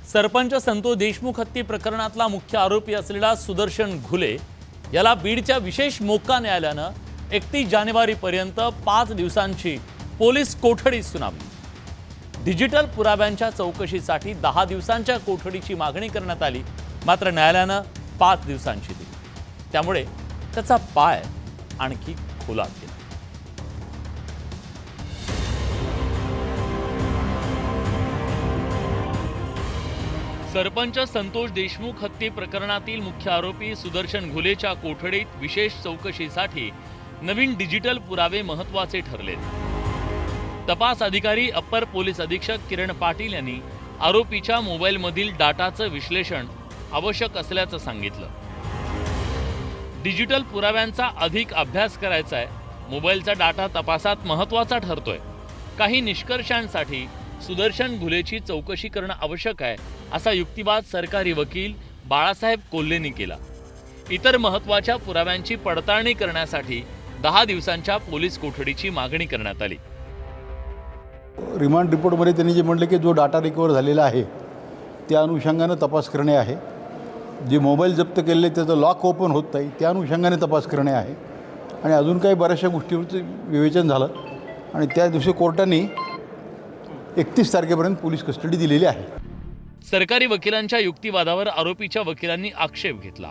सरपंच संतोष देशमुख हत्या प्रकरणातला मुख्य आरोपी असलेला सुदर्शन घुले याला बीडच्या विशेष मोक्का न्यायालयानं 31 जानेवारीपर्यंत 5 दिवसांची पोलीस कोठडी सुनावली। डिजिटल पुराव्यांच्या चौकशीसाठी 10 दिवसांच्या कोठडीची मागणी करण्यात आली, मात्र न्यायालयानं 5 दिवसांची दिली। त्यामुळे त्याचा पाय आणखी खोलात गेला। सरपंच संतोष देशमुख हत्या प्रकरणातील मुख्य आरोपी सुदर्शन घुलेच्या कोठडीत विशेष चौकशीसाठी नवीन डिजिटल पुरावे महत्त्वाचे ठरले। तपास अधिकारी अप्पर पोलीस अधीक्षक किरण पाटील यांनी आरोपीच्या मोबाईलमधील डाटाचं विश्लेषण आवश्यक असल्याचं सांगितलं। डिजिटल पुराव्यांचा अधिक अभ्यास करायचा आहे। मोबाईलचा डाटा तपासात महत्त्वाचा ठरतोय। काही निष्कर्षांसाठी सुदर्शन घुलेची चौकशी करणं आवश्यक आहे, असा युक्तिवाद सरकारी वकील बाळासाहेब कोल्हेंनी केला। इतर महत्त्वाच्या पुराव्यांची पडताळणी करण्यासाठी 10 दिवसांच्या पोलीस कोठडीची मागणी करण्यात आली। रिमांड रिपोर्टमध्ये त्यांनी जे म्हटले की जो डाटा रिकवर झालेला आहे त्या अनुषंगाने तपास करणे आहे, जे मोबाईल जप्त केलेले त्याचं लॉक ओपन होत नाही त्या अनुषंगाने तपास करणे आहे, आणि अजून काही बऱ्याचशा गोष्टींचं विवेचन झालं आणि त्या दिवशी कोर्टाने 31 तारखेपर्यंत पोलीस कस्टडी दिलेली आहे। सरकारी वकिलांच्या युक्तिवादावर आरोपीच्या वकिलांनी आक्षेप घेतला।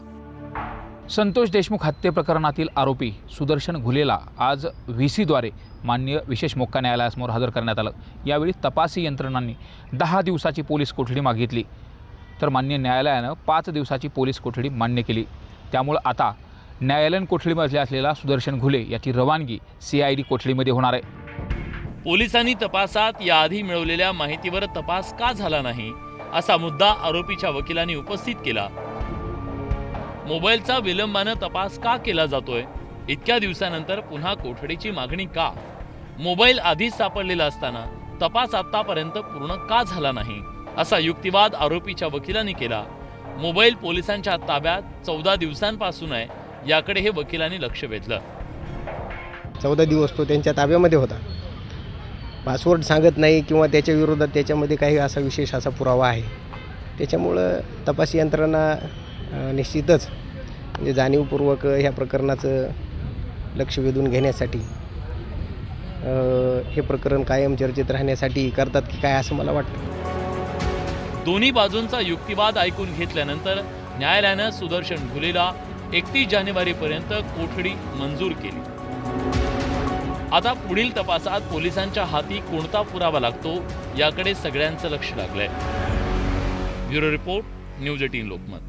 संतोष देशमुख हत्या प्रकरणातील आरोपी सुदर्शन घुलेला आज व्हीसीद्वारे मान्य विशेष मोक्का न्यायालयासमोर हजर करण्यात आलं। यावेळी तपासी यंत्रणांनी 10 दिवसाची पोलीस कोठडी मागितली, तर मान्य न्यायालयानं 5 दिवसाची पोलीस कोठडी मान्य केली। त्यामुळे आता न्यायालयीन कोठडीमध्ये असलेला सुदर्शन घुले याची रवानगी CID कोठडीमध्ये होणार आहे। पोलिसांनी तपासात याआधी मिळवलेल्या माहितीवर तपास का झाला नाही, असा मुद्दा आरोपीच्या वकिलांनी उपस्थित केला। मोबाईलचा विलंबानं तपास का केला जातोय? इतक्या दिवसानंतर पुन्हा कोठडीची मागणी का? मोबाईल आधीच सापडलेला असताना तपास आतापर्यंत पूर्ण का झाला नाही, असा युक्तिवाद आरोपीच्या वकिलांनी केला। मोबाईल पोलिसांच्या ताब्यात 14 दिवसांपासून आहे, याकडे हे वकिलांनी लक्ष वेधलं। 14 दिवस तो त्यांच्या ताब्यामध्ये होता। पासवर्ड सांगत नाही किंवा त्याच्या विरोधात त्याच्यामध्ये काही असा विशेष असा पुरावा आहे, त्याच्यामुळं तपास यंत्रणा निश्चितच म्हणजे जाणीवपूर्वक ह्या प्रकरणाचं लक्ष वेधून घेण्यासाठी हे प्रकरण कायम चर्चेत राहण्यासाठी करतात की काय, असं मला वाटतं। दोन्ही बाजूंचा युक्तिवाद ऐकून घेतल्यानंतर न्यायालयानं सुदर्शन घुलेला 31 जानेवारीपर्यंत कोठडी मंजूर केली। आता पुढील तपासात पोलिसांच्या हाती कोणता पुरावा लागतो याकडे सगळ्यांचं लक्ष लागलंय। Bureau report, news 18 Lokmat.